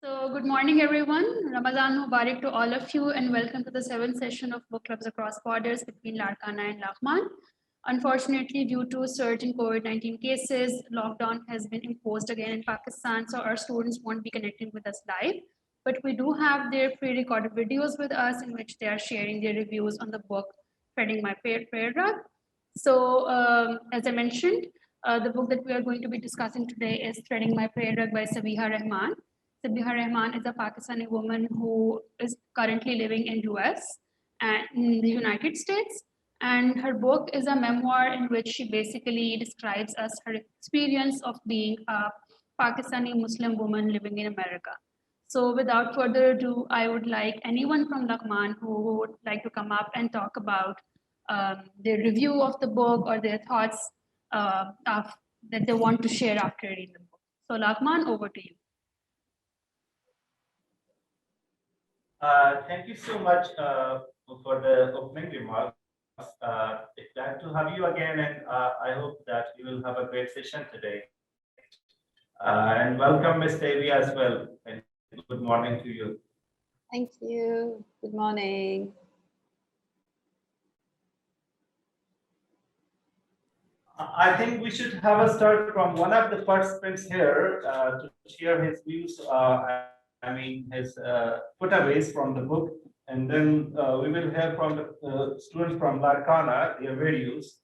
So, good morning, everyone. Ramadan Mubarak to all of you, and welcome to the seventh session of Book Clubs Across Borders between Larkana and Laghman. Unfortunately, due to a surge in COVID-19 cases, lockdown has been imposed again in Pakistan, so our students won't be connecting with us live. But we do have their pre-recorded videos with us in which they are sharing their reviews on the book, Treading My Prayer Rug. So, as I mentioned, the book that we are going to be discussing today is Threading My Prayer Rug by Sabiha Rahman. Sabiha Rahman is a Pakistani woman who is currently living in US and in the United States. And her book is a memoir in which she basically describes us her experience of being a Pakistani Muslim woman living in America. So without further ado, I would like anyone from Laghman who would like to come up and talk about their review of the book or their thoughts that they want to share after reading the book. So Laghman, over to you. Thank you so much for the opening remarks. It's glad to have you again, and I hope that you will have a great session today. And welcome, Ms. Devi, as well. And good morning to you. Thank you. Good morning. I think we should have a start from one of the participants here to share his views. His putaways from the book, and then we will hear from the students from Larkana, their videos,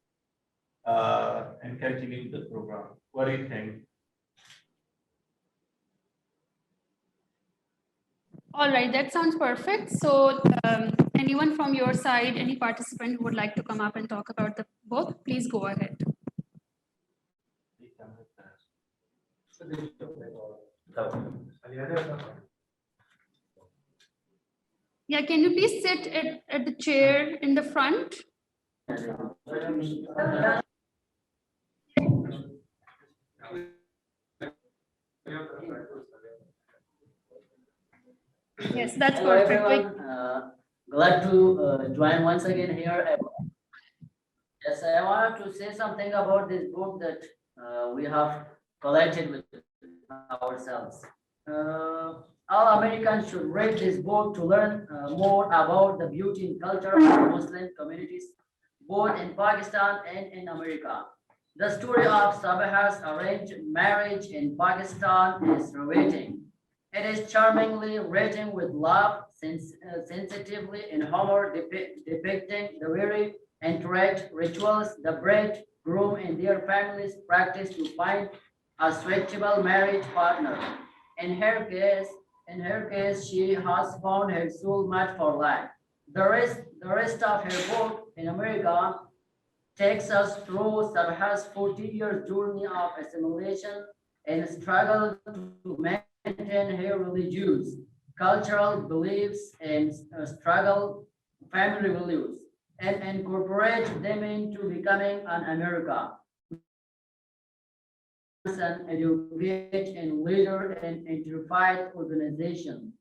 and continue the program. What do you think? All right, that sounds perfect. So anyone from your side, any participant who would like to come up and talk about the book, please go ahead. Yeah, can you please sit at the chair in the front? Yes, that's Hello, perfect. everyone. Glad to join once again here. Yes, I wanted to say something about this book that we have collected with ourselves. All Americans should read this book to learn more about the beauty and culture of Muslim communities, both in Pakistan and in America. The story of Sabiha's arranged marriage in Pakistan is riveting. It is charmingly written with love, sensitively and humor, depicting the very intricate rituals the bride, groom, and their families practice to find a suitable marriage partner. In her case, she has found her soulmate for life. The rest of her book in America takes us through Sabiha's 40-year journey of assimilation and struggle to maintain her religious, cultural beliefs and struggle family values and incorporate them into becoming an American. An educated and leader in unified organization.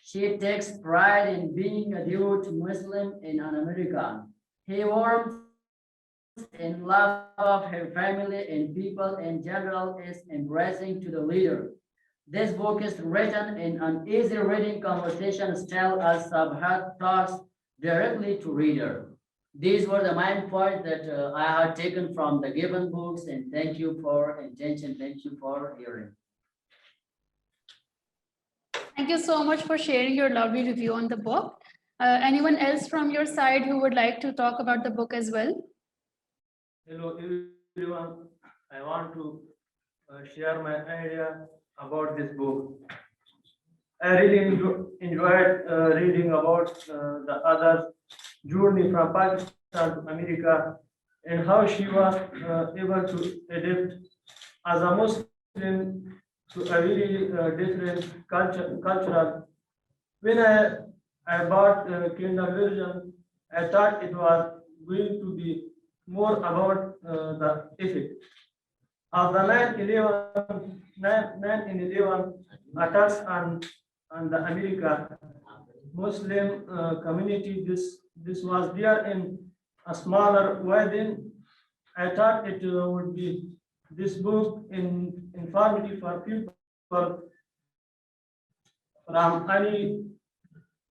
She takes pride in being a devout Muslim and an American. He warms in love of her family and people in general is embracing to the leader. This book is written in an easy reading conversation style as Sabhat talks directly to reader. These were the main points that I had taken from the given books, and thank you for attention. Thank you for hearing. Thank you so much for sharing your lovely review on the book. Anyone else from your side who would like to talk about the book as well? Hello everyone. I want to share my idea about this book. I really enjoyed reading about the other journey from Pakistan to America and how she was able to adapt as a Muslim to a really different cultural. When I bought the Kindle version, I thought it was going to be more about the ethic of the 9/11 attacks on the America Muslim community. This was there in a smaller way. Then I thought it would be this book informative for people from any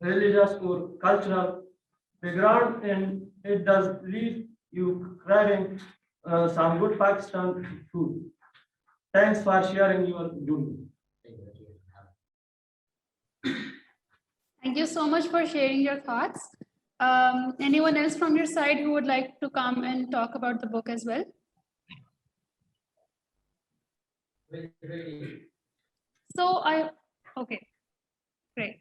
religious or cultural background, and it does leave you craving some good Pakistan food. Thanks for sharing your journey. Thank you so much for sharing your thoughts. Anyone else from your side who would like to come and talk about the book as well? So okay, great.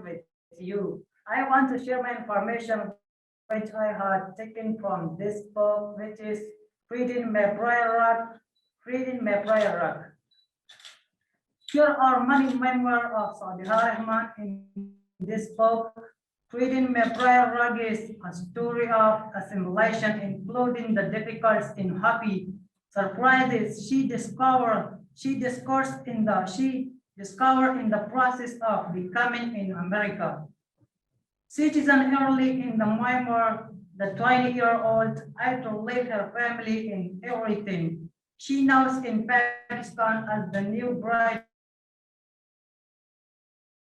With you. I want to share my information which I had taken from this book, which is Reading My Prayer Rock. Reading My Prayer Rock. Here are many memoirs of Larkana Laghman in this book. Reading My Prayer Rock is a story of assimilation, including the difficulties and happy surprises she discovered in the process of becoming in America. Citizen early in the memoir, the 20-year-old actor left her family and everything. She knows in Pakistan as the new bride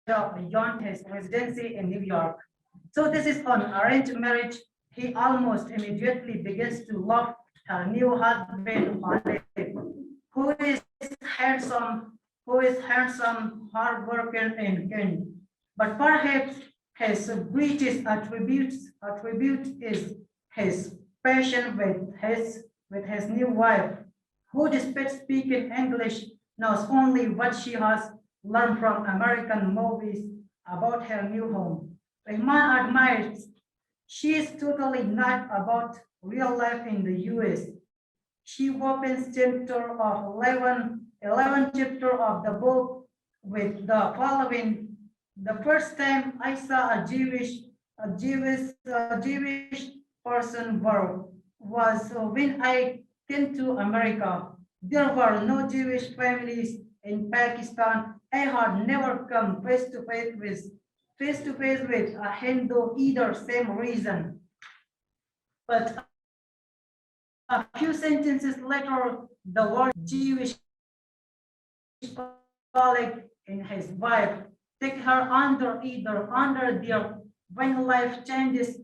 beyond his residency in New York. So this is an arranged marriage. He almost immediately begins to love her new husband, who is handsome, hardworking, and kind. But perhaps his greatest attribute is his passion with his new wife, who, despite speaking English, knows only what she has learned from American movies about her new home. Rahman admires she is totally not about real life in the US. She opens chapter of 11 chapter of the book with the following. The first time I saw a Jewish person was when I came to America. There were no Jewish families in Pakistan. I had never come face to face with a Hindu either same reason. But a few sentences later, the word Jewish colleague and his wife take her under their when life changes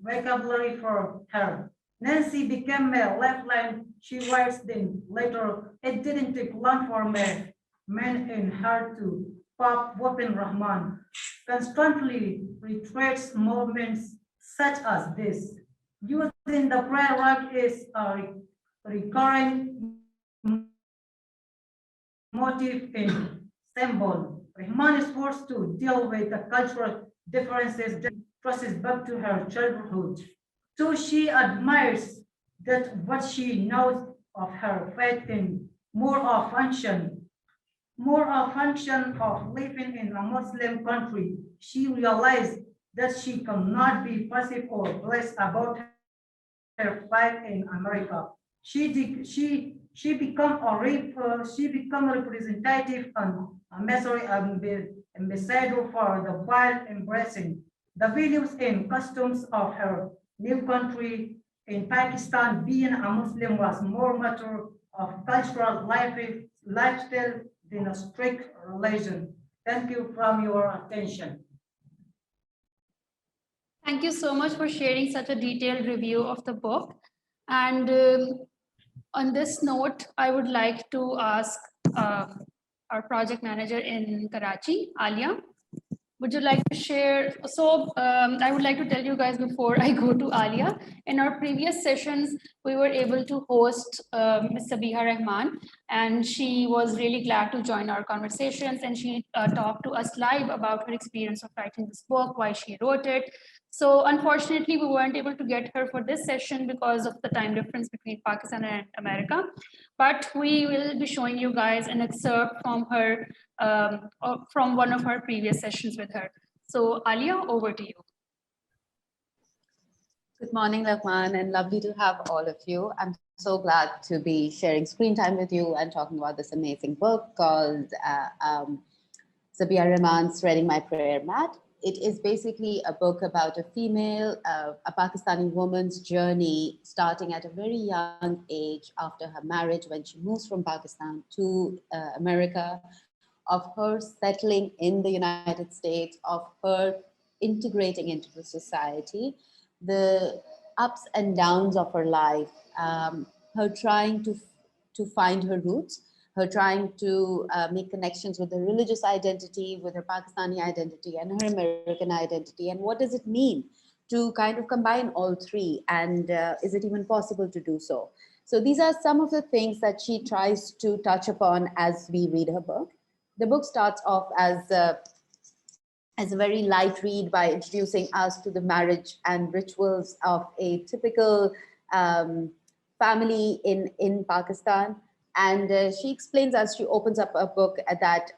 vocabulary for her. Nancy became a lifeline. She writes then later, it didn't take long for me, men in her to pop whooping Rahman. Constantly retracts movements such as this. Using the prayer rock is a recurring motive in symbol. Rahman is forced to deal with the cultural differences that traces back to her childhood. So she admires that what she knows of her faith in more a function of living in a Muslim country. She realized that she cannot be passive or blessed about her fight in America. She become a representative and a ambassador for the while embracing the values and customs of her new country. In Pakistan, being a Muslim was more matter of cultural lifestyle than a strict religion. Thank you for your attention. Thank you so much for sharing such a detailed review of the book. And on this note, I would like to ask our project manager in Karachi, Alia. Would you like to share? So I would like to tell you guys before I go to Alia, in our previous sessions, we were able to host Ms. Sabiha Rahman, and she was really glad to join our conversations, and she talked to us live about her experience of writing this book, why she wrote it. So unfortunately, we weren't able to get her for this session because of the time difference between Pakistan and America. But we will be showing you guys an excerpt from her, from one of her previous sessions with her. So Alia, over to you. Good morning, Laghman, and lovely to have all of you. I'm so glad to be sharing screen time with you and talking about this amazing book called Sabiha Rahman's Reading My Prayer Mat. It is basically a book about a female, a Pakistani woman's journey, starting at a very young age after her marriage when she moves from Pakistan to America, of her settling in the United States, of her integrating into the society, the ups and downs of her life, her trying to find her roots, her trying to make connections with her religious identity, with her Pakistani identity, and her American identity, and what does it mean to kind of combine all three, and is it even possible to do so? So these are some of the things that she tries to touch upon as we read her book. The book starts off as a very light read by introducing us to the marriage and rituals of a typical family in Pakistan. And she explains as she opens up a book that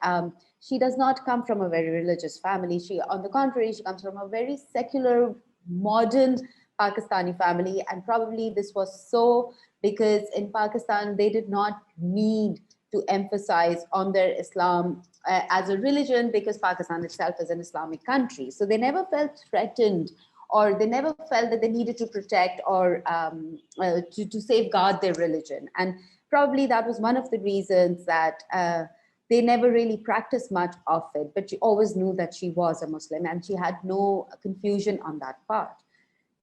she does not come from a very religious family. She, on the contrary, she comes from a very secular, modern Pakistani family. And probably this was so because in Pakistan, they did not need to emphasize on their Islam as a religion because Pakistan itself is an Islamic country. So they never felt threatened, or they never felt that they needed to protect or to safeguard their religion. And probably that was one of the reasons that they never really practiced much of it, but she always knew that she was a Muslim and she had no confusion on that part.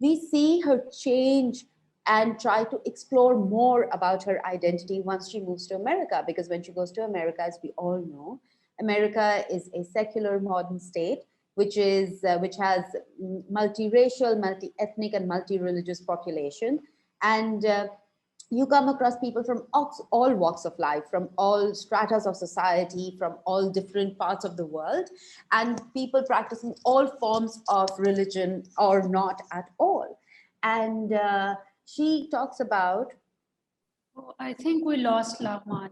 We see her change and try to explore more about her identity once she moves to America, because when she goes to America, as we all know, America is a secular modern state which has multiracial, multi-ethnic, and multi-religious population, and you come across people from all walks of life, from all stratas of society, from all different parts of the world, and people practicing all forms of religion or not at all. And she talks about. Oh, I think we lost Laghman.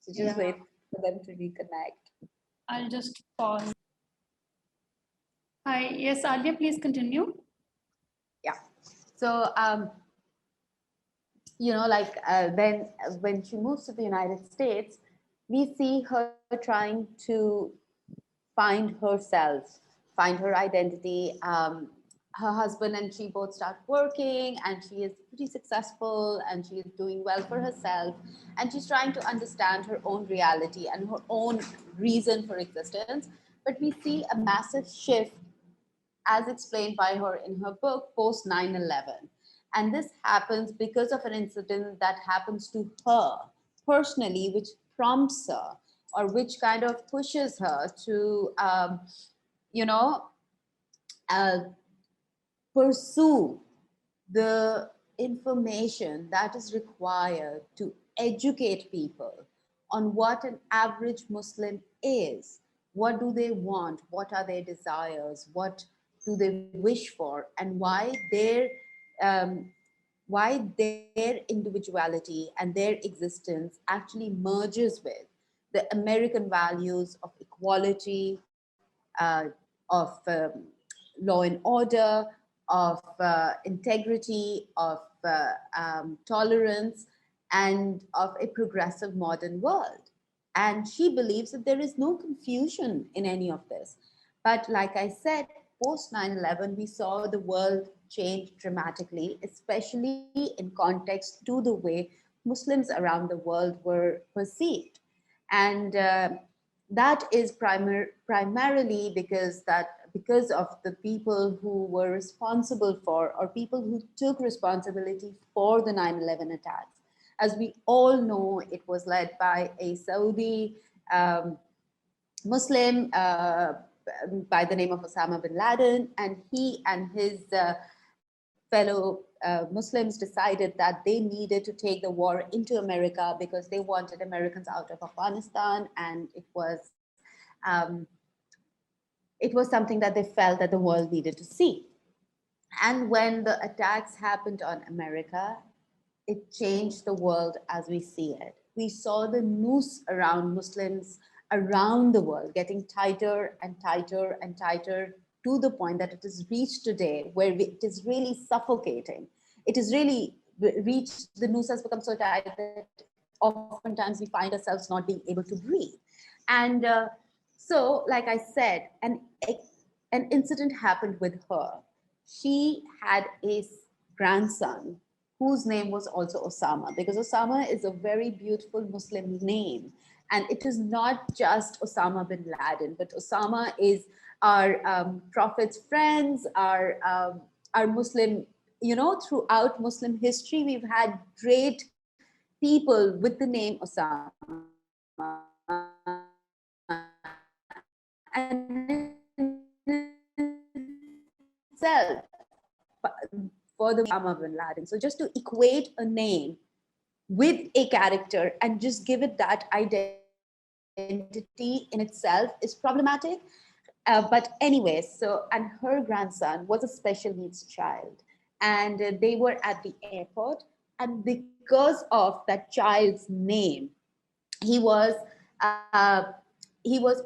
So just wait for them to reconnect. I'll just pause. Hi, yes, Alia, please continue. Yeah. So, like then when she moves to the United States, we see her trying to find herself, find her identity. Her husband and she both start working, and she is pretty successful, and she is doing well for herself, and she's trying to understand her own reality and her own reason for existence. But we see a massive shift, as explained by her in her book, post 9/11. And this happens because of an incident that happens to her personally, which prompts her, or which kind of pushes her to, you know, uh, pursue the information that is required to educate people on what an average Muslim is. What do they want? What are their desires? What do they wish for? And um, why their individuality and their existence actually merges with the American values of equality, of law and order, of integrity, of tolerance, and of a progressive modern world. And she believes that there is no confusion in any of this. But like I said, post 9/11, we saw the world change dramatically, especially in context to the way Muslims around the world were perceived. And that is primarily because of the people who were responsible for, or people who took responsibility for the 9/11 attacks. As we all know, it was led by a Saudi Muslim by the name of Osama bin Laden, and he and his fellow Muslims decided that they needed to take the war into America because they wanted Americans out of Afghanistan, and it was something that they felt that the world needed to see. And when the attacks happened on America, it changed the world as we see it. We saw the noose around Muslims around the world getting tighter and tighter and tighter, to the point that it has reached today where it is really suffocating. It is really reached, the noose has become so tight that oftentimes we find ourselves not being able to breathe. And so, like I said, an incident happened with her. She had a grandson whose name was also Osama, because Osama is a very beautiful Muslim name. And it is not just Osama bin Laden, but Osama is our Prophet's friends, our Muslim, throughout Muslim history, we've had great people with the name Osama. And itself, for the Osama bin Laden. So just to equate a name with a character and just give it that identity in itself is problematic. But anyway, so, and her grandson was a special needs child, and they were at the airport, and because of that child's name, he was uh, he was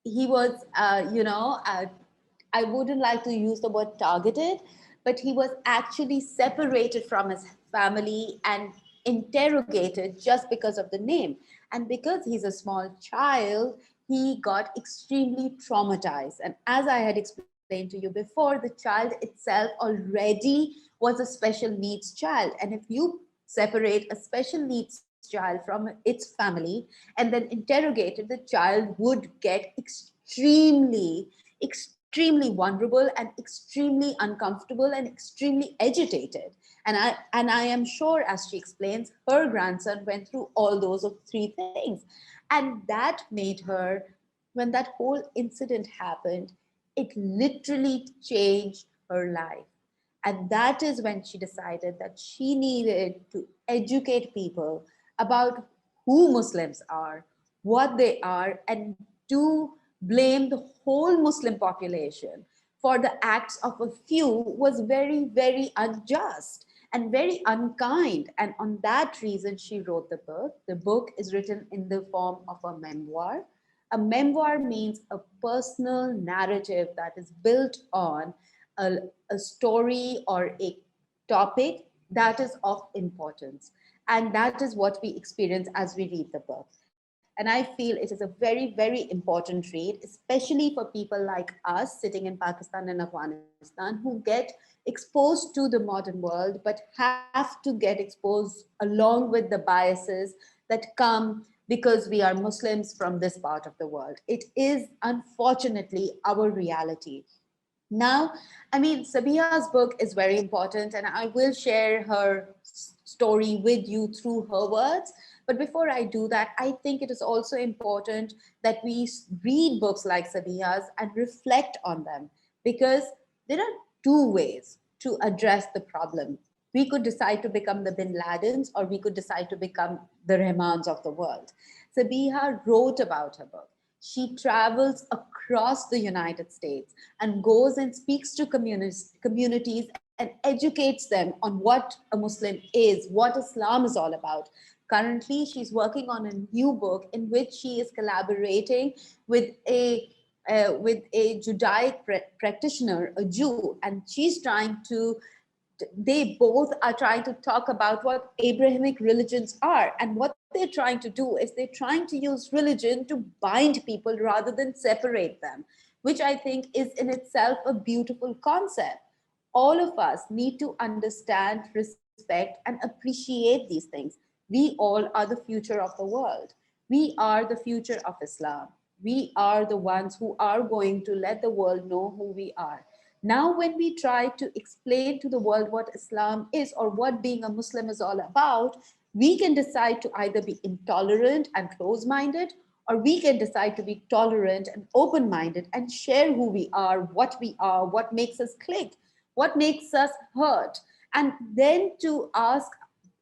he was I wouldn't like to use the word targeted, but he was actually separated from his family and interrogated just because of the name. And because he's a small child, he got extremely traumatized. And as I had explained to you before, the child itself already was a special needs child. And if you separate a special needs child from its family and then interrogate it, the child would get extremely vulnerable and extremely uncomfortable and extremely agitated. And I am sure, as she explains, her grandson went through all those of three things. And that made her, when that whole incident happened, it literally changed her life. And that is when she decided that she needed to educate people about who Muslims are, what they are, and to blame the whole Muslim population for the acts of a few was very, very unjust and very unkind. And on that reason, she wrote the book. The book is written in the form of a memoir. A memoir means a personal narrative that is built on a, a story or a topic that is of importance. And that is what we experience as we read the book. And I feel it is a very, very important read, especially for people like us sitting in Pakistan and Afghanistan who get exposed to the modern world, but have to get exposed along with the biases that come because we are Muslims from this part of the world. It is unfortunately our reality. Now, I mean, Sabiha's book is very important, and I will share her story with you through her words. But before I do that, I think it is also important that we read books like Sabiha's and reflect on them, because there are two ways to address the problem. We could decide to become the Bin Ladens, or we could decide to become the Rahmans of the world. Sabiha wrote about her book. She travels across the United States and goes and speaks to communities and educates them on what a Muslim is, what Islam is all about. Currently, she's working on a new book in which she is collaborating with a Judaic practitioner, a Jew, and she's trying to they both are trying to talk about what Abrahamic religions are. And what they're trying to do is they're trying to use religion to bind people rather than separate them, which I think is in itself a beautiful concept. All of us need to understand, respect, and appreciate these things. We all are the future of the world. We are the future of Islam. We are the ones who are going to let the world know who we are. Now, when we try to explain to the world what Islam is or what being a Muslim is all about, we can decide to either be intolerant and close minded, or we can decide to be tolerant and open minded and share who we are, what makes us click, what makes us hurt, and then to ask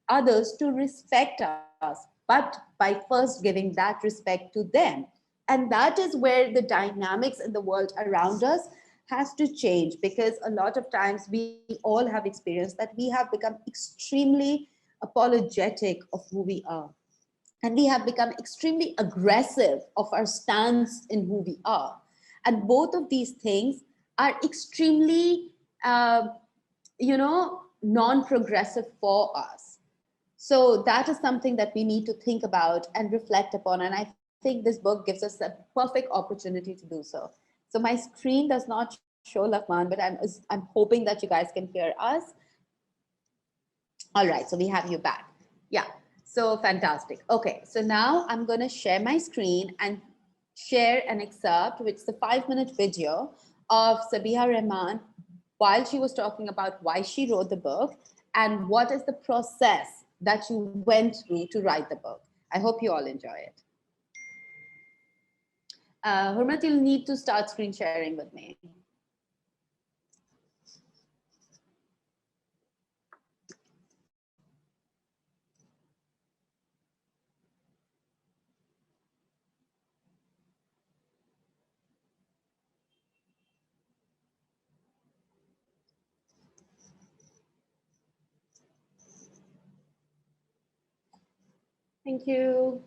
others to respect us, but by first giving that respect to them. And that is where the dynamics in the world around us has to change, because a lot of times we all have experienced that we have become extremely apologetic of who we are. And we have become extremely aggressive of our stance in who we are. And both of these things are extremely, non-progressive for us. So that is something that we need to think about and reflect upon. And I feel think this book gives us a perfect opportunity to do so. So my screen does not show Laghman, but I'm hoping that you guys can hear us. All right, so we have you back. Yeah, so fantastic. Okay, so now I'm going to share my screen and share an excerpt, which is a 5-minute video of Sabiha Rahman while she was talking about why she wrote the book and what is the process that you went through to write the book. I hope you all enjoy it. Hurmat, you'll need to start screen sharing with me. Thank you.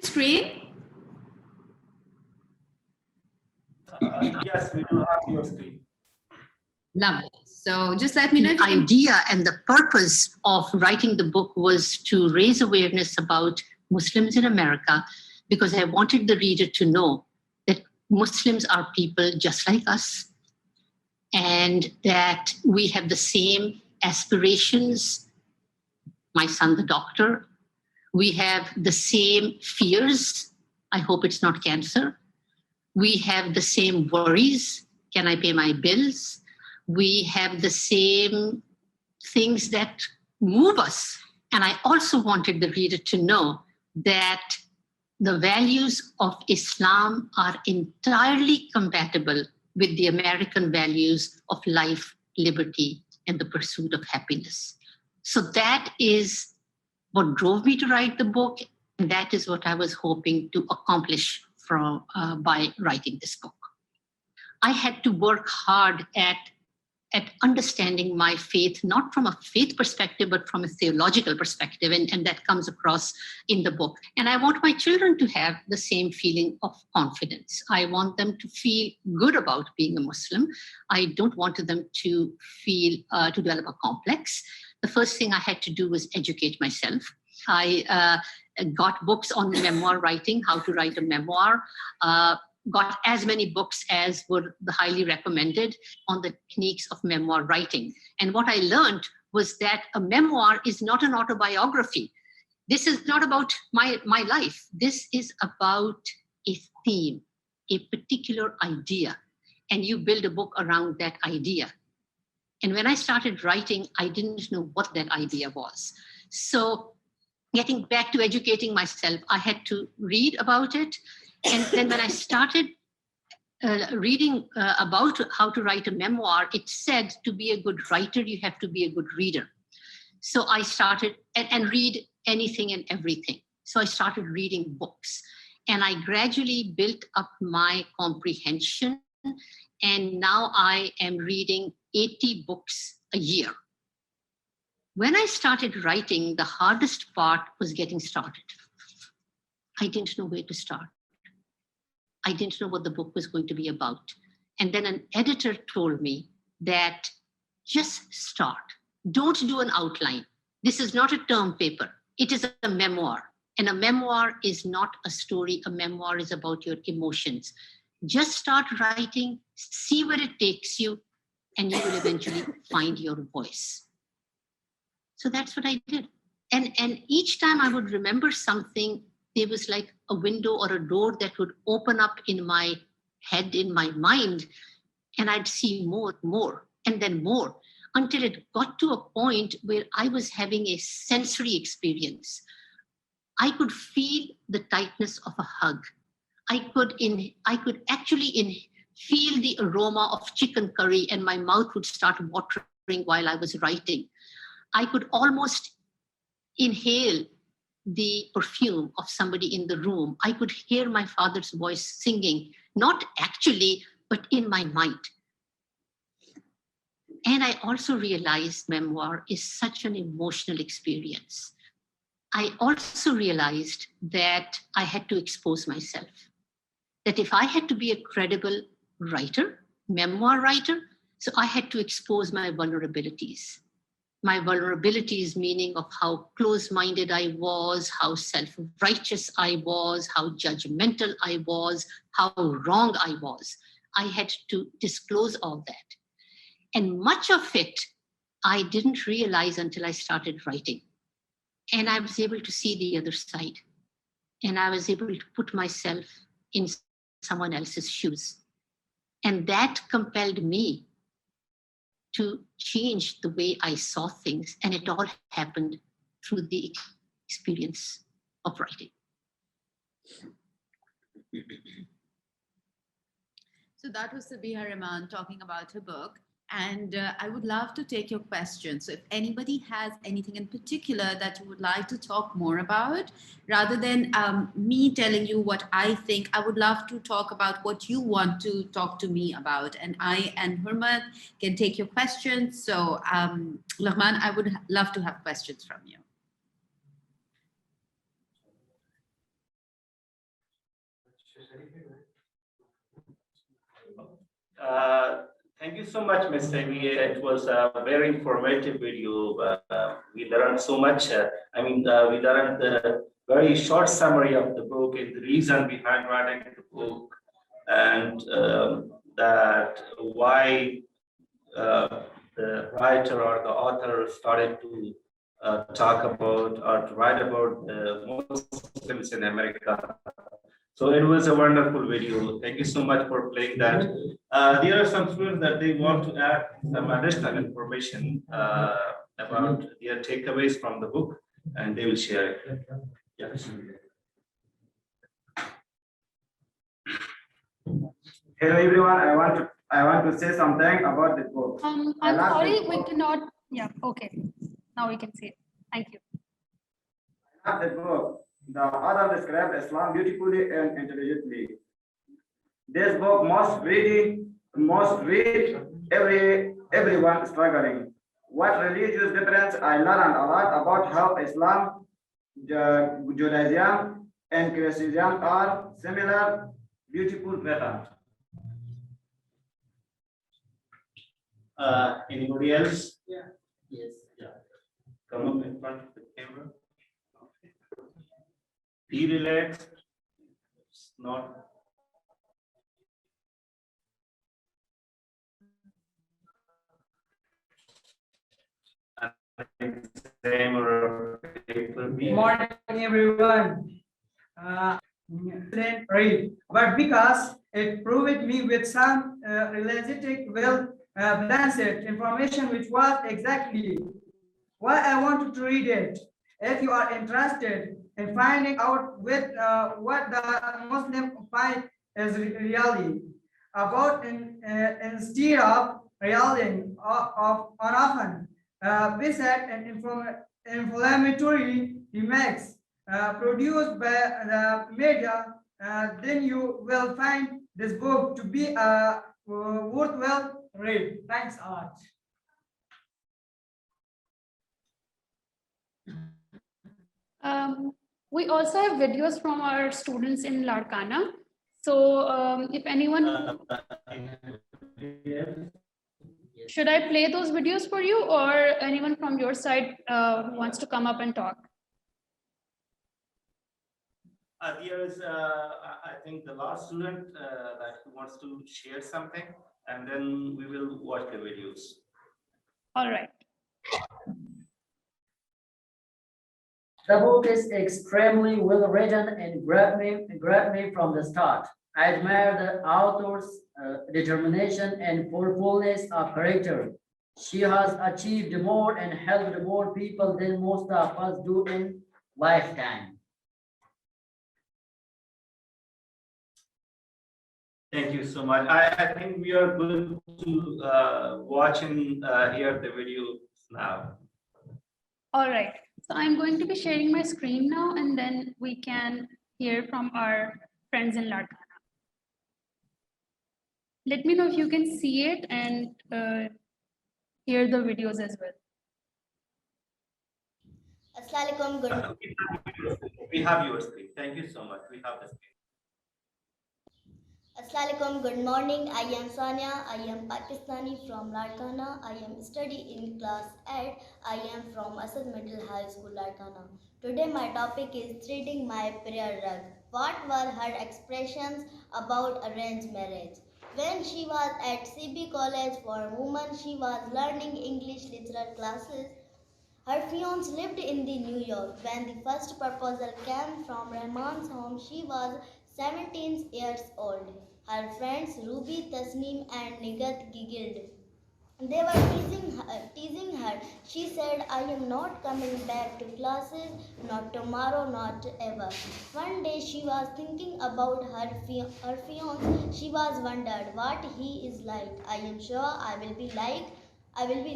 Screen. Yes, we do have your screen. Lovely. So just let me know. The idea and the purpose of writing the book was to raise awareness about Muslims in America, because I wanted the reader to know that Muslims are people just like us, and that we have the same aspirations. My son, the doctor, we have the same fears. I hope it's not cancer. We have the same worries. Can I pay my bills? We have the same things that move us. And I also wanted the reader to know that the values of Islam are entirely compatible with the American values of life, liberty, and the pursuit of happiness. So that is what drove me to write the book, and that is what I was hoping to accomplish by writing this book. I had to work hard at understanding my faith, not from a faith perspective, but from a theological perspective, and that comes across in the book. And I want my children to have the same feeling of confidence. I want them to feel good about being a Muslim. I don't want them to feel, to develop a complex. The first thing I had to do was educate myself. I got books on memoir writing, how to write a memoir, got as many books as were highly recommended on the techniques of memoir writing. And what I learned was that a memoir is not an autobiography. This is not about my life. This is about a theme, a particular idea, and you build a book around that idea. And when I started writing, I didn't know what that idea was. So getting back to educating myself, I had to read about it. And then when I started reading about how to write a memoir, it said to be a good writer, you have to be a good reader. So I started and read anything and everything. So I started reading books, and I gradually built up my comprehension. And now I am reading 80 books a year. When I started writing, the hardest part was getting started. I didn't know where to start. I didn't know what the book was going to be about. And then an editor told me that just start. Don't do an outline. This is not a term paper. It is a memoir. And a memoir is not a story. A memoir is about your emotions. Just start writing, see where it takes you, and you will eventually find your voice. So that's what I did. And each time I would remember something, there was like a window or a door that would open up in my head, in my mind, and I'd see more, and then more, until it got to a point where I was having a sensory experience. I could feel the tightness of a hug. I could actually feel the aroma of chicken curry, and my mouth would start watering while I was writing. I could almost inhale the perfume of somebody in the room. I could hear my father's voice singing, not actually, but in my mind. And I also realized memoir is such an emotional experience. I also realized that I had to expose myself. That if I had to be a credible writer, memoir writer. So I had to expose my vulnerabilities. My vulnerabilities, meaning of how close-minded I was, how self-righteous I was, how judgmental I was, how wrong I was. I had to disclose all that. And much of it, I didn't realize until I started writing. And I was able to see the other side. And I was able to put myself in someone else's shoes. And that compelled me to change the way I saw things. And it all happened through the experience of writing. So that was Sabiha Rahman talking about her book. And I would love to take your questions. So if anybody has anything in particular that you would like to talk more about, rather than me telling you what I think, I would love to talk about what you want to talk to me about. And I and Hurmat can take your questions. So Laghman, I would love to have questions from you. Thank you so much, Ms. Amy. It was a very informative video. We learned so much. We learned the very short summary of the book and the reason behind writing the book, and that why the writer or the author started to talk about or to write about the Muslims in America. So it was a wonderful video. Thank you so much for playing that. There are some students that they want to add some additional information about their takeaways from the book, and they will share it. Yes. Hello everyone, I want to say something about the book. I'm sorry, we cannot. Yeah, okay. Now we can see it. Thank you. I love the book. The author described Islam beautifully and intelligently. This book must read everyone struggling. What religious difference? I learned a lot about how Islam, Judaism, and Christianity are similar, beautiful patterns. Anybody else? Yes. Yeah. Come up in front of the camera. Be relaxed. It's not. Good morning, everyone. Didn't read, but because it proved me with some realistic, balanced information, which was exactly why I wanted to read it. If you are interested in finding out what the Muslim fight is really about, instead of relying on often visit and inflammatory remarks produced by the media, then you will find this book to be a worthwhile read. Thanks a lot. We also have videos from our students in Larkana. So if anyone, should I play those videos for you, or anyone from your side wants to come up and talk? There is, I think, the last student that wants to share something, and then we will watch the videos. All right. The book is extremely well written and grabbed me from the start. I admire the author's determination and fullness of character. She has achieved more and helped more people than most of us do in lifetime. Thank you so much. I think we are going to watch and hear the video now. All right. So I'm going to be sharing my screen now, and then we can hear from our friends in Larkana. Let me know if you can see it and hear the videos as well. Assalamualaikum. Good. We have your screen. Thank you so much. We have the screen. Assalamualaikum, good morning. I am Sania. I am Pakistani from Larkana. I am studying in class 8. I am from Asad Middle High School, Larkana. Today my topic is treating my prayer rug. What were her expressions about arranged marriage? When she was at CB College for Women, she was learning English literature classes. Her fiance lived in the New York. When the first proposal came from Rahman's home, she was 17 years old. Her friends Ruby, Tasneem and Nigat giggled. They were teasing her. She said, I am not coming back to classes, not tomorrow, not ever. One day she was thinking about her fiance. She was wondered what he is like. I am sure I will be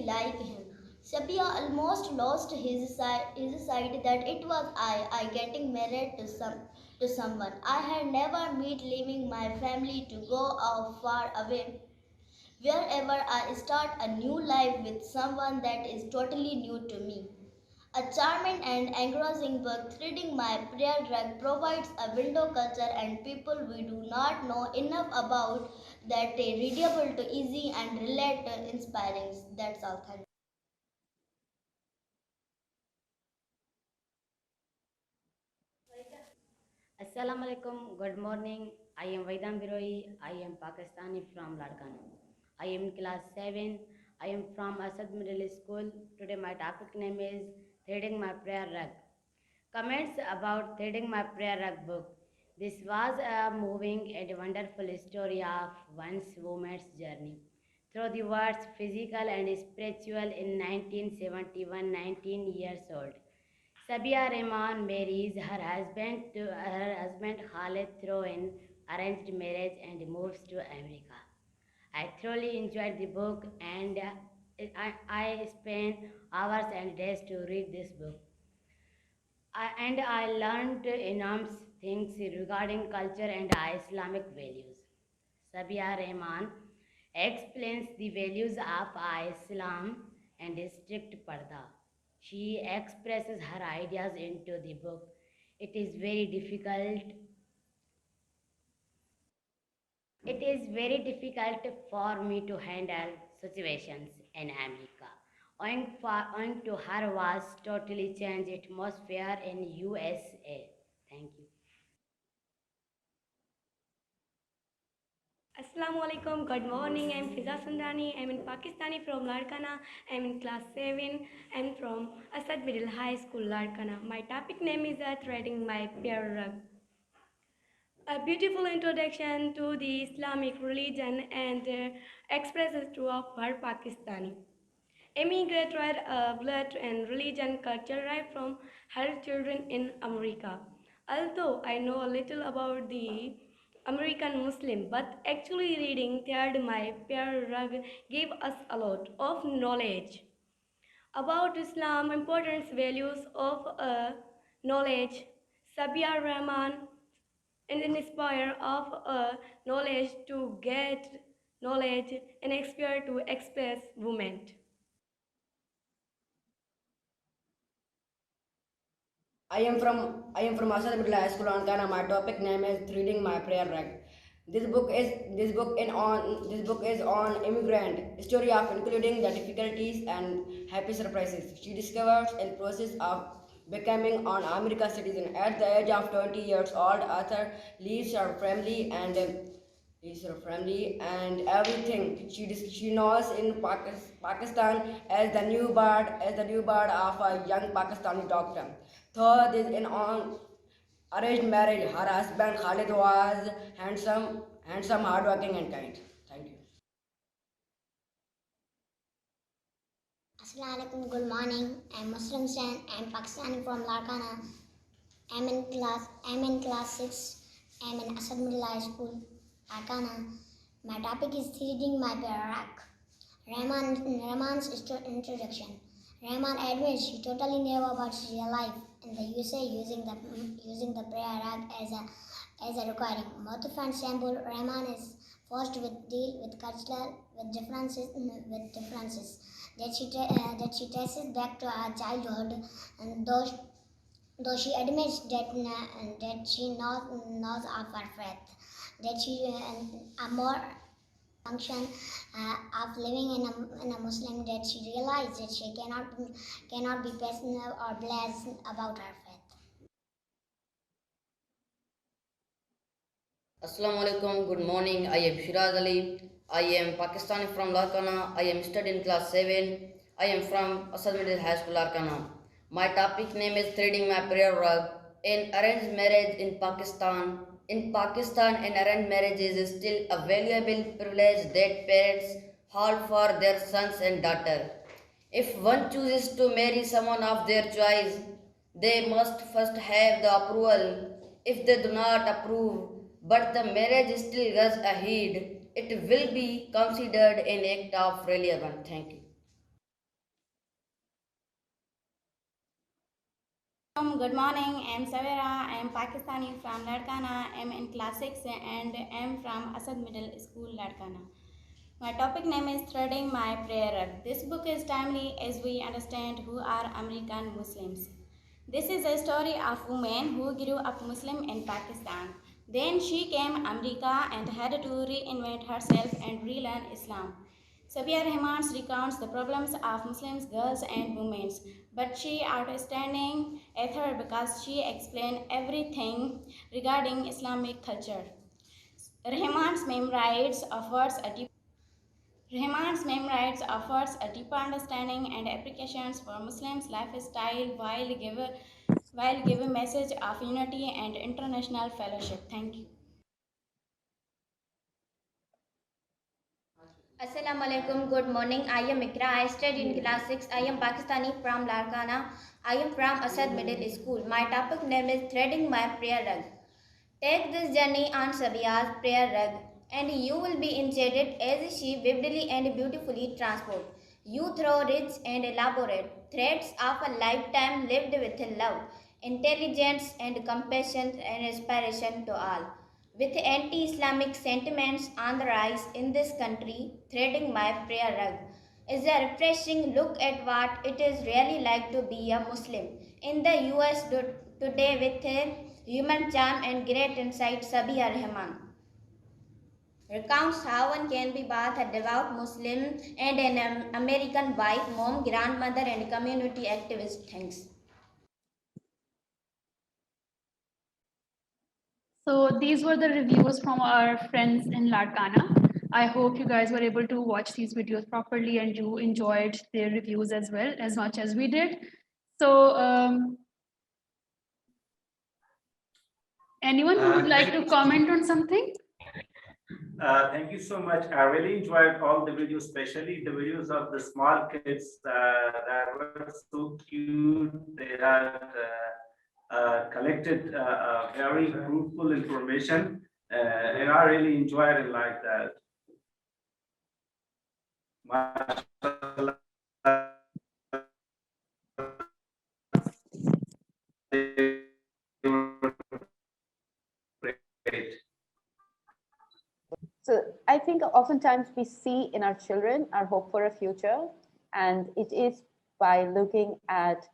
like him. Sabia almost lost his sight that it was I getting married to someone. I had never met leaving my family to go off far away wherever I start a new life with someone that is totally new to me. A charming and engrossing book, Threading My Prayer Rug, provides a window culture and people we do not know enough about that they readable to easy and relate to inspiring. That's all. Thank you. Assalamu alaikum, good morning. I am Vaidam Biroi. I am Pakistani from Larkana. I am in class 7. I am from Asad Middle School. Today my topic name is Threading My Prayer Rug. Comments about Threading My Prayer Rug book. This was a moving and wonderful story of one's woman's journey through the words physical and spiritual in 1971, 19 years old. Sabia Rehman marries her husband Khalid through an arranged marriage and moves to America. I thoroughly enjoyed the book and I spent hours and days to read this book. I learned enormous things regarding culture and Islamic values. Sabia Rehman explains the values of Islam and strict parda. She expresses her ideas into the book. It is very difficult. It is very difficult for me to handle situations in America. Owing to her was totally changed atmosphere in USA. Thank you. Assalamu alaikum, good morning. I'm Fiza Sundani. I'm in Pakistani from Larkana. I'm in class 7. I'm from Asad Middle High School, Larkana. My topic name is Threading My Prayer Rug. A beautiful introduction to the Islamic religion and expresses to of her Pakistani. Immigrated blood and religion culture right from her children in America. Although I know a little about the American Muslim, but actually reading Third My Prayer Rug gave us a lot of knowledge about Islam, importance, values of knowledge. Sabia Rahman and inspire of knowledge to get knowledge and expert to express movement. I am from Asad Middle High School, Ghana. My topic name is Reading My Prayer Rug. This book is on immigrant story of including the difficulties and happy surprises. She discovers in process of becoming an American citizen at the age of 20 years old. Author leaves her family and everything she knows in Pakistan as the new bird of a young Pakistani doctor. Third is in on arranged marriage. Her husband Khalid was handsome, hardworking, and kind. Thank you. Assalamualaikum, good morning. I'm Muslim Stan. I'm Pakistani from Larkana. I'm in class 6. I'm in Asad Middle High School, Larkana. My topic is reading my Barak. Rahman's introduction. Rahman admits he totally knew about real life in the USA using the prayer rag as a recording. Motif and symbol. Rahman is forced to deal with cultural differences that she traces back to her childhood, and though she admits that she knows of her faith. that she a more function of living in a Muslim, that she realized that she cannot be passionate or blessed about her faith. Assalamu alaikum, good morning. I am Shiraz Ali. I am Pakistani from Larkana. I am studying class 7. I am from Asad Middle High School, Larkana. My topic name is Threading My Prayer Rug. In arranged marriage in Pakistan. In Pakistan, an arranged marriage is still a valuable privilege that parents hold for their sons and daughters. If one chooses to marry someone of their choice, they must first have the approval. If they do not approve, but the marriage still goes ahead, it will be considered an act of rebellion. Thank you. Good morning, I'm Savera. I'm Pakistani from Larkana. I'm in class 6 and I'm from Asad Middle School, Larkana. My topic name is Threading My Prayer Rug. This book is timely as we understand who are American Muslims. This is a story of a woman who grew up Muslim in Pakistan. Then she came America and had to reinvent herself and relearn Islam. Sabia Rahman recounts the problems of Muslim girls and women, but she outstanding author because she explained everything regarding Islamic culture. Rahman's memoirs offers a deep Rahman's memoirs offers a deeper understanding and applications for Muslims' lifestyle while giving message of unity and international fellowship. Thank you. Assalamu alaikum. Good morning. I am Ikra. I study in class 6. I am Pakistani from Larkana. I am from Asad Middle School. My topic name is Threading My Prayer Rug. Take this journey on Sabia's prayer rug, and you will be enchanted as she vividly and beautifully transport you through rich and elaborate threads of a lifetime lived with love, intelligence, and compassion and inspiration to all. With anti-Islamic sentiments on the rise in this country, Threading My Prayer Rug is a refreshing look at what it is really like to be a Muslim in the US today with a human charm and great insight. Sabia Rahman recounts how one can be both a devout Muslim and an American wife, mom, grandmother, and community activist. Thanks. So these were the reviews from our friends in Larkana. I hope you guys were able to watch these videos properly and you enjoyed their reviews as well as much as we did. So anyone who would like to comment on something? Thank you so much. I really enjoyed all the videos, especially the videos of the small kids that were so cute. They had collected very fruitful information, and I really enjoyed it like that. Mashallah. Great. So I think oftentimes we see in our children our hope for a future, and it is by looking at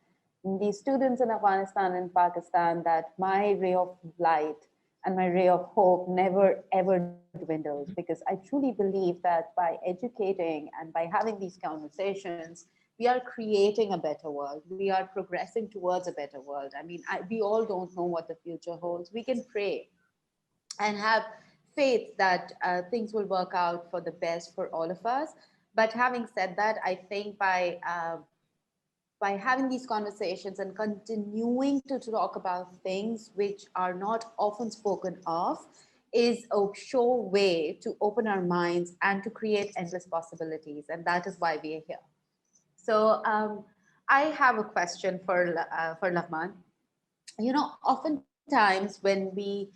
these students in Afghanistan and Pakistan that my ray of light and my ray of hope never ever dwindles, because I truly believe that by educating and by having these conversations, we are creating a better world. We are progressing towards a better world. I mean, we all don't know what the future holds. We can pray and have faith that things will work out for the best for all of us. But having said that, I think by having these conversations and continuing to talk about things which are not often spoken of is a sure way to open our minds and to create endless possibilities. And that is why we are here. So I have a question for Laghman. You know, oftentimes when we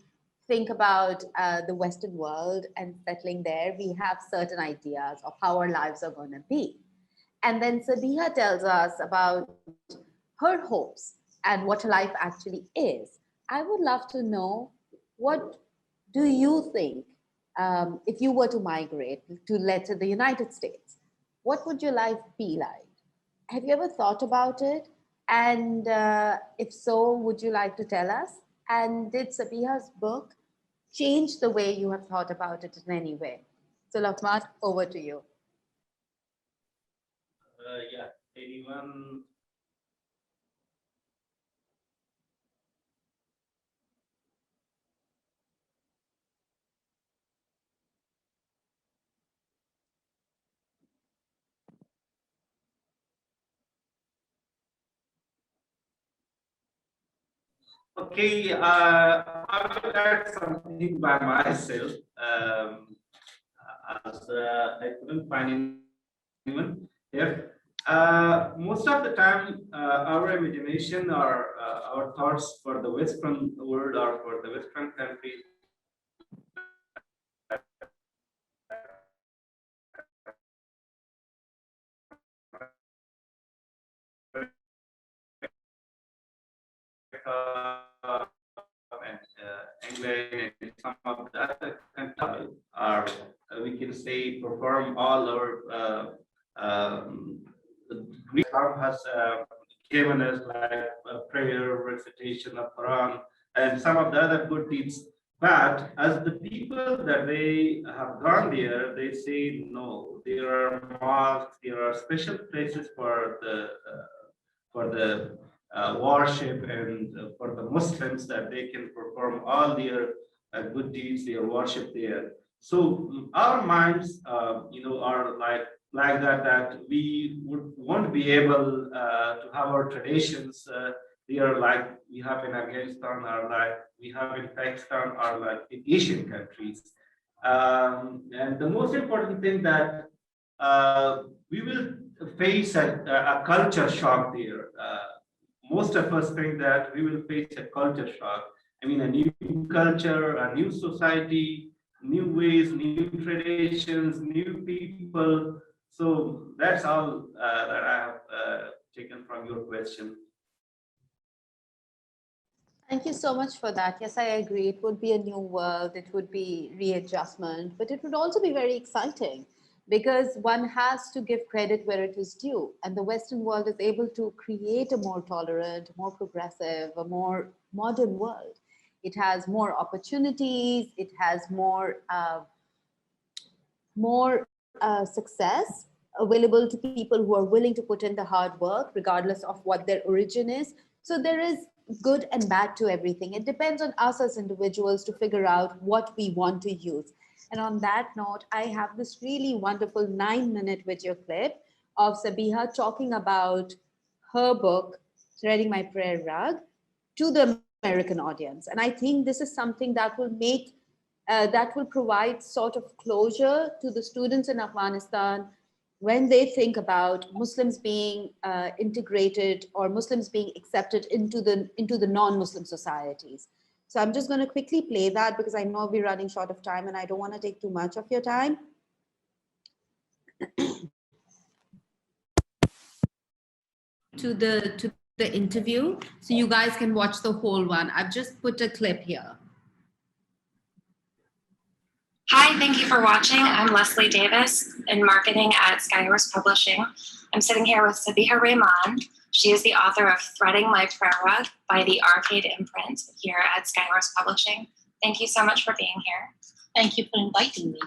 think about the Western world and settling there, we have certain ideas of how our lives are going to be. And then Sabiha tells us about her hopes and what her life actually is. I would love to know, what do you think if you were to migrate to, let's say, the United States? What would your life be like? Have you ever thought about it? And if so, would you like to tell us? And did Sabiha's book changed the way you have thought about it in any way? So Laghman, over to you. Yeah, anyone? Okay, I will add something by myself. As I couldn't find anyone here. Most of the time, our imagination or our thoughts for the Western world or for the Western countries and England and some of the other countries are, we can say, perform all our Greek Islam has given us like prayer, recitation of Quran, and some of the other good deeds. But as the people that they have gone there, they say no. There are mosques, there are special places for the worship and for the Muslims that they can perform all their good deeds, their worship there. So our minds, are like that. That we won't be able to have our traditions. They are like we have in Afghanistan, or like we have in Pakistan, or like in Asian countries. And the most important thing that we will face a culture shock there. Most of us think that we will face a culture shock. I mean, a new culture, a new society, new ways, new traditions, new people. So that's all that I have taken from your question. Thank you so much for that. Yes, I agree. It would be a new world. It would be readjustment, but it would also be very exciting because one has to give credit where it is due. And the Western world is able to create a more tolerant, more progressive, a more modern world. It has more opportunities. It has more success available to people who are willing to put in the hard work, regardless of what their origin is. So there is good and bad to everything. It depends on us as individuals to figure out what we want to use. And on that note, I have this really wonderful 9-minute video clip of Sabiha talking about her book, Threading My Prayer Rug, to the American audience. And I think this is something that will provide sort of closure to the students in Afghanistan when they think about Muslims being integrated or Muslims being accepted into the non-Muslim societies. So I'm just going to quickly play that because I know we're running short of time and I don't want to take too much of your time. To the interview, so you guys can watch the whole one. I've just put a clip here. Hi, thank you for watching. I'm Leslie Davis in marketing at Skywars Publishing. I'm sitting here with Sabiha Rahman. She is the author of Threading My Prayer Rug by the Arcade Imprint here at Skywars Publishing. Thank you so much for being here. Thank you for inviting me.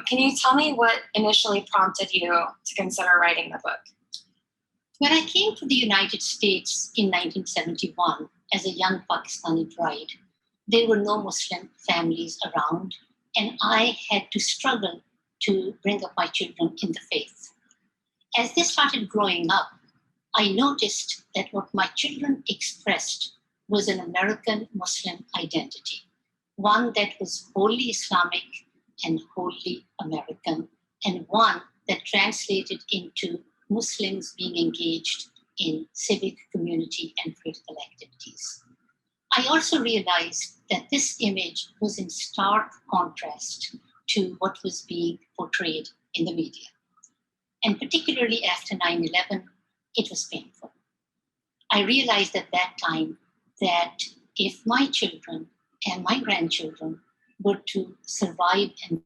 Can you tell me what initially prompted you to consider writing the book? When I came to the United States in 1971 as a young Pakistani bride, there were no Muslim families around, and I had to struggle to bring up my children in the faith. As they started growing up, I noticed that what my children expressed was an American Muslim identity, one that was wholly Islamic and wholly American, and one that translated into Muslims being engaged in civic, community, and political activities. I also realized that this image was in stark contrast to what was being portrayed in the media. And particularly after 9/11, it was painful. I realized at that time that if my children and my grandchildren were to survive and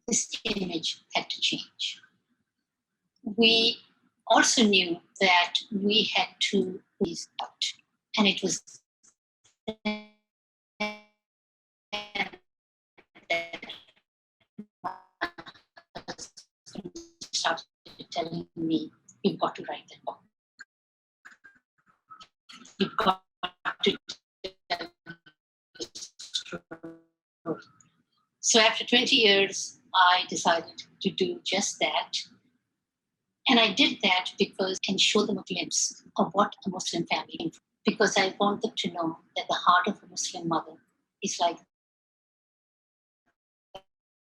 this image had to change. We also knew that we had to please out. And it was then that my husband started telling me, you've got to write that book. You've got to tell the story. So after 20 years, I decided to do just that. And I did that because and show them a glimpse of what a Muslim family is. Because I want them to know that the heart of a Muslim mother is like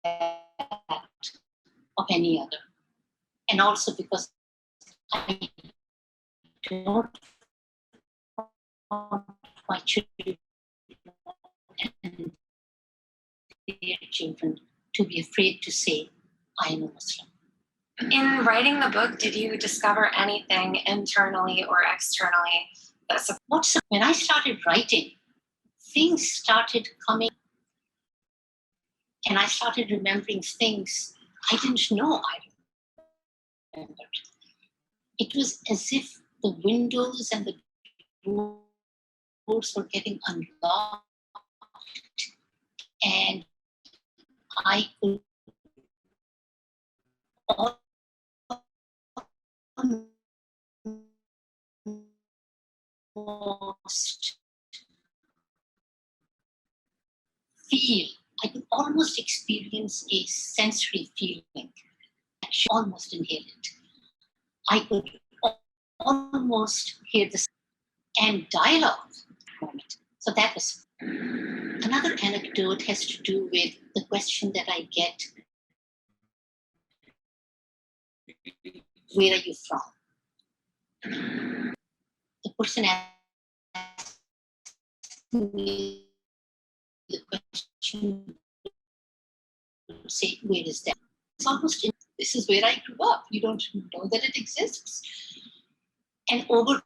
that of any other. And also because I don't want my children and their children to be afraid to say, I am a Muslim. In writing the book, did you discover anything internally or externally that When I started writing, things started coming, and I started remembering things I didn't know I remembered. It was as if the windows and the doors were getting unlocked, and I could almost feel, I could almost experience a sensory feeling. I should almost inhale it. I could almost hear the and dialogue moment. So that was another anecdote has to do with the question that I get, where are you from? The person asks me the question would say, where is that? It's almost, this is where I grew up. You don't know that it exists. And over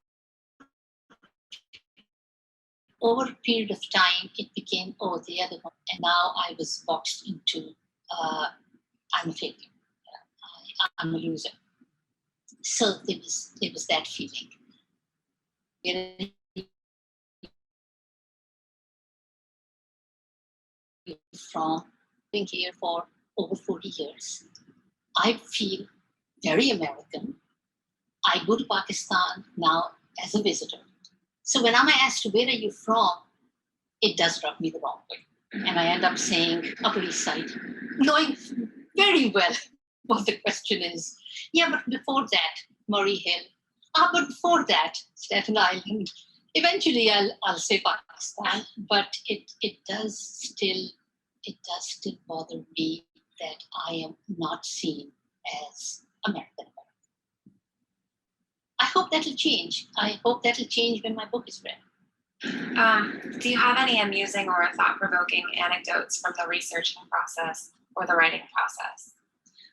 a period of time, it became, oh, the other one. And now I was boxed into, I'm a failure. I'm a loser. So there was that feeling. From being here for over 40 years, I feel very American. I go to Pakistan now as a visitor. So when I'm asked, where are you from? It does rub me the wrong way. And I end up saying Upper East Side, knowing very well what the question is. Yeah, but before that, Murray Hill. But before that, Staten Island. Eventually I'll say Pakistan, but it does still bother me that I am not seen as American. I hope that'll change. I hope that'll change when my book is read. Do you have any amusing or thought-provoking anecdotes from the researching process or the writing process?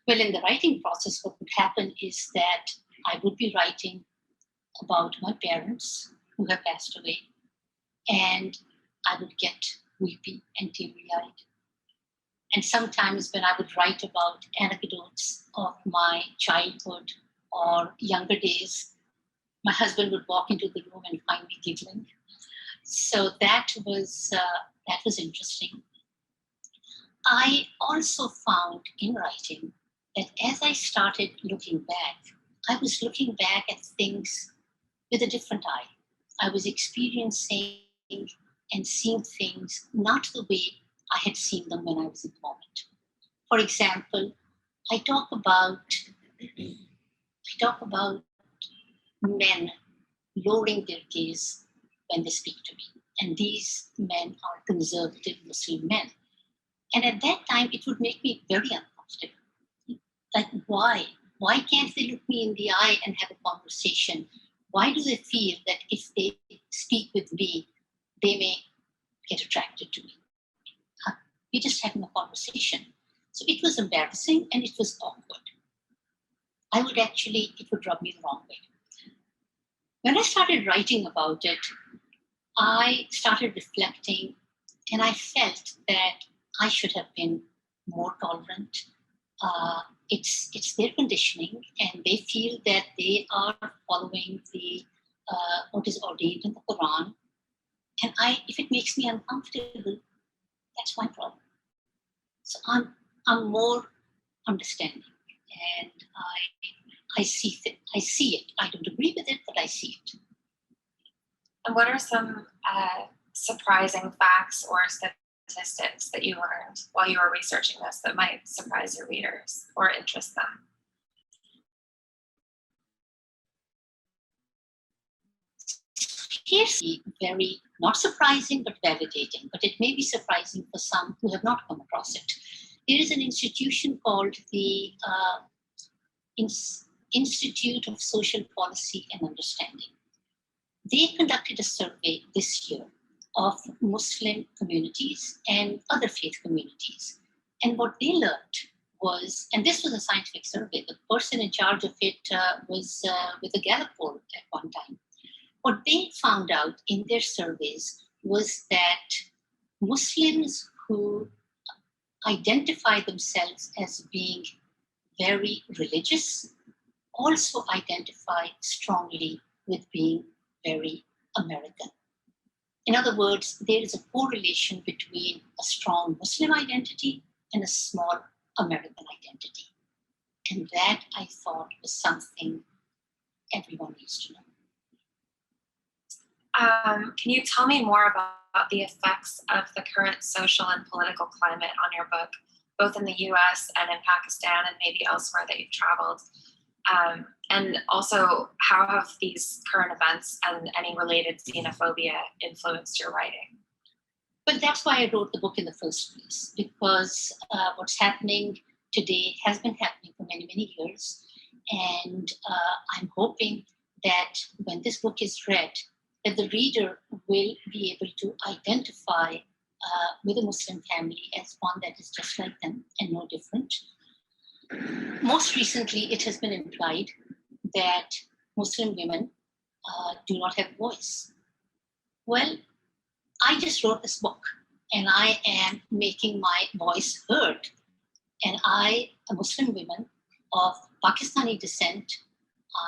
Well, in the writing process, what would happen is that I would be writing about my parents who have passed away, and I would get weepy and teary-eyed. And sometimes when I would write about anecdotes of my childhood or younger days, my husband would walk into the room and find me giggling. So that was interesting. I also found in writing that as I started looking back, I was looking back at things with a different eye. I was experiencing and seeing things not the way I had seen them when I was in the moment. For example, I talk about men lowering their gaze when they speak to me. And these men are conservative Muslim men. And at that time, it would make me very uncomfortable. Like, why? Why can't they look me in the eye and have a conversation? Why do they feel that if they speak with me, they may get attracted to me? We're just having a conversation. So it was embarrassing and it was awkward. It would rub me the wrong way. When I started writing about it, I started reflecting, and I felt that I should have been more tolerant. it's their conditioning, and they feel that they are following the what is ordained in the Quran. And if it makes me uncomfortable, that's my problem. So I'm more understanding, and I see it. I don't agree with it, but I see it. And what are some surprising facts or statistics that you learned while you were researching this that might surprise your readers or interest them? Here's very not surprising but validating, but it may be surprising for some who have not come across it. There is an institution called the Institute of Social Policy and Understanding. They conducted a survey this year of Muslim communities and other faith communities. And what they learned was, and this was a scientific survey, the person in charge of it was with a Gallup poll at one time. What they found out in their surveys was that Muslims who identify themselves as being very religious also identify strongly with being very American. In other words, there is a correlation between a strong Muslim identity and a small American identity. And that, I thought, was something everyone needs to know. Can you tell me more about the effects of the current social and political climate on your book, both in the US and in Pakistan and maybe elsewhere that you've traveled? And also, how have these current events and any related xenophobia influenced your writing? But that's why I wrote the book in the first place, because what's happening today has been happening for many, many years. And I'm hoping that when this book is read, that the reader will be able to identify with a Muslim family as one that is just like them and no different. Most recently, it has been implied that Muslim women do not have voice. Well, I just wrote this book and I am making my voice heard. And I, a Muslim woman of Pakistani descent,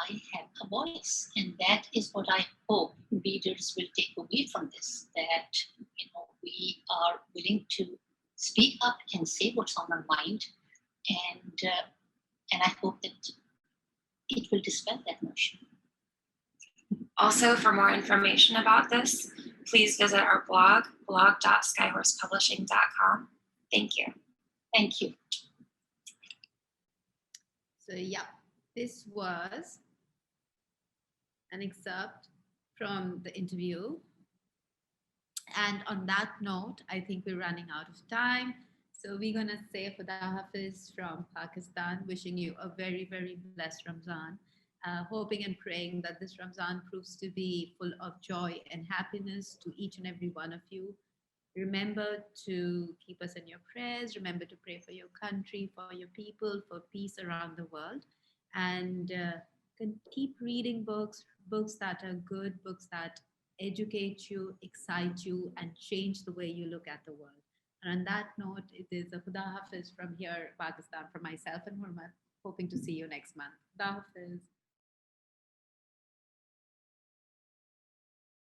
I have a voice. And that is what I hope readers will take away from this, that we are willing to speak up and say what's on our mind. And I hope that it will dispel that notion. Also, for more information about this, please visit our blog, blog.skyhorsepublishing.com. Thank you. Thank you. So yeah, this was an excerpt from the interview. And on that note, I think we're running out of time. So we're going to say Khuda Hafiz from Pakistan, wishing you a very, very blessed Ramzan. Hoping and praying that this Ramzan proves to be full of joy and happiness to each and every one of you. Remember to keep us in your prayers. Remember to pray for your country, for your people, for peace around the world. And keep reading books that are good, books that educate you, excite you, and change the way you look at the world. And on that note, it is a Khuda Hafiz from here, Pakistan, from myself and Hurmat, hoping to see you next month. Khuda Hafiz.